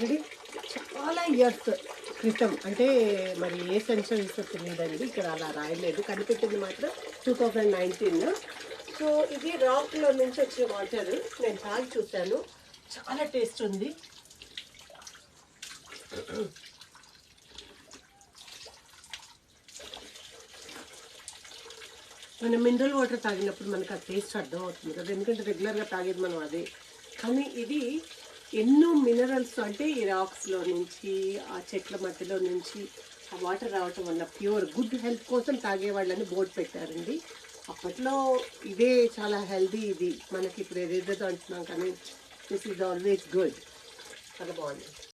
ఇది చాలా ఇయర్స్ క్రితం, అంటే మరి ఏ సెంచరీస్ తెలియదండి, ఇక్కడ అలా రాయలేదు, కనిపెట్టింది మాత్రం 2019. సో ఇది రాక్లో నుంచి వచ్చే వాటర్, నేను తాగి చూశాను, చాలా టేస్ట్ ఉంది. మనం మినరల్ వాటర్ తాగినప్పుడు మనకు ఆ టేస్ట్ అర్థం అవుతుంది కదా, ఎందుకంటే రెగ్యులర్గా తాగేది మనం అదే. కానీ ఇది ఎన్నో మినరల్స్, అంటే ఈ రాక్స్లో నుంచి, ఆ చెట్ల మధ్యలో నుంచి ఆ వాటర్ రావటం వల్ల ప్యూర్ గుడ్ హెల్త్ కోసం తాగేవాళ్ళని బోర్డు పెట్టారండి. అప్పట్లో ఇదే చాలా హెల్దీ, ఇది మనకి ఇప్పుడు ఏదేదో అంటున్నాం కానీ దిస్ ఈజ్ ఆల్వేస్ గుడ్. చాలా బాగుంది.